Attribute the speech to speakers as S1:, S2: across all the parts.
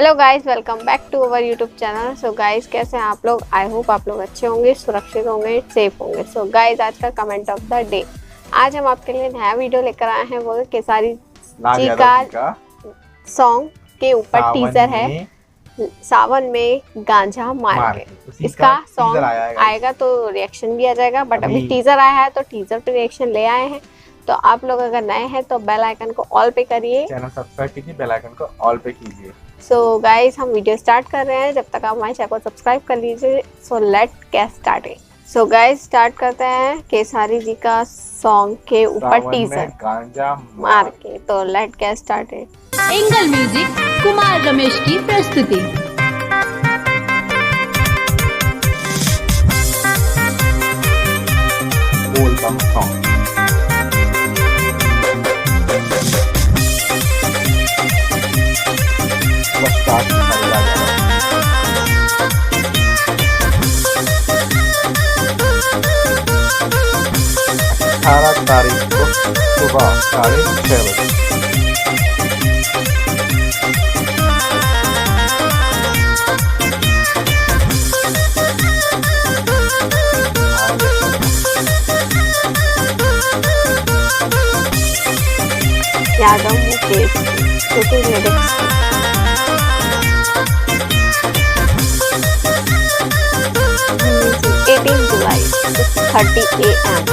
S1: Hello guys, welcome back to our YouTube channel. So guys, कैसे हैं आप लोग? आई होप आप लोग अच्छे होंगे, सुरक्षित होंगे, सेफ होंगे। सो गाइस, आज का कमेंट ऑफ द डे, आज हम आपके लिए नया वीडियो लेकर आए हैं। वो केसारी जी का सॉन्ग के ऊपर टीजर है, सावन में गांजा मार के। इसका सॉन्ग आएगा तो रिएक्शन भी आ जाएगा, बट अभी टीजर आया है तो टीजर पे रिएक्शन ले आए हैं। तो आप लोग अगर नए हैं तो बेल आइकन को ऑल पे करिए,
S2: चैनल सब्सक्राइब कीजिए, बेल आइकन को ऑल पे कीजिए।
S1: सो गाइस, हम वीडियो स्टार्ट कर रहे हैं। जब तक आप हमारे चैनल को सब्सक्राइब कर लीजिए। So let get started. So guys, start करते हैं केसारी जी का सॉन्ग के ऊपर टीजर
S2: गांजा
S1: मार के। तो let get started.
S3: Angle music Kumar Ramesh की प्रस्तुति।
S2: बोल बम सॉन्ग स्टार्ट कर दिया गया। 18 तारीख को सुबह 6:30 बजे
S1: यादव मुकेश छोटे lyrics 18 July 6:30 AM।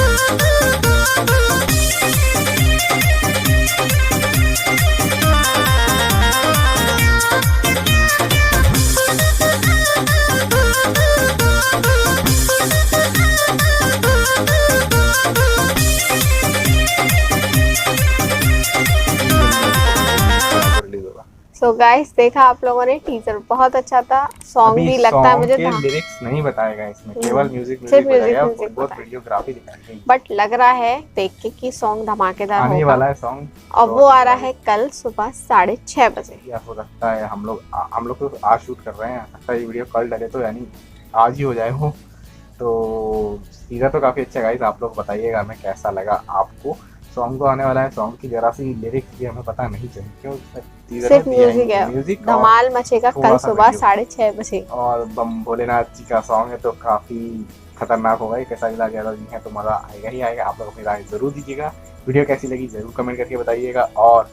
S1: So guys, देखा आप लोगों ने टीजर, बहुत अच्छा था। सॉन्ग भी लगता है मुझे
S2: लिरिक्स नहीं बताएगा इसमें, केवल म्यूजिक बताएगा, बहुत वीडियोग्राफी दिखाएंगे।
S1: बट लग रहा है देख के कि सॉन्ग धमाकेदार
S2: आने वाला है सॉन्ग,
S1: और वो आ रहा है कल सुबह 6:30 बजे।
S2: या हो सकता है हम लोग तो आज शूट कर रहे हैं, सकता है ये वीडियो कल डले तो यानी आज ही हो जाए वो। तो टीजर तो काफी अच्छा गाइस, आप लोग बताइएगा हमें कैसा लगा आपको। सॉन्ग तो आने वाला है, सॉन्ग की जरा सी लिरिक्स भी हमें पता नहीं चली, क्यों
S1: सिर्फ म्यूजिक है। म्यूजिक धमाल मचेगा कल सुबह 6:30 बजे।
S2: और बम भोलेनाथ जी का सॉन्ग है तो काफी खतरनाक होगा। ये कैसा लगा यादव जी है तो मजा आएगा ही आएगा। आप लोग अपनी राय जरूर दीजिएगा, वीडियो कैसी लगी जरूर कमेंट करके बताइएगा। और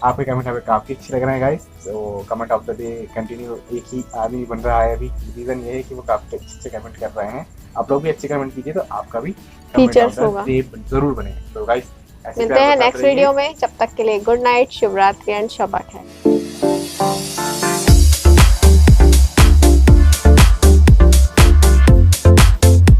S2: आपके कमेंट हमें काफी अच्छे लग रहे हैं गाइस। तो comment of the day continue, एक ही आदमी बन रहा है अभी। रीजन ये है कि वो काफी अच्छे कमेंट कर रहे हैं। आप लोग भी अच्छे कमेंट कीजिए तो आपका भी
S1: फीचर्स होगा,
S2: जरूर बने। तो गाइस,
S1: मिलते हैं नेक्स्ट वीडियो में। जब तक के लिए गुड नाइट, शुभ रात्रि एंड शब्बा खैर।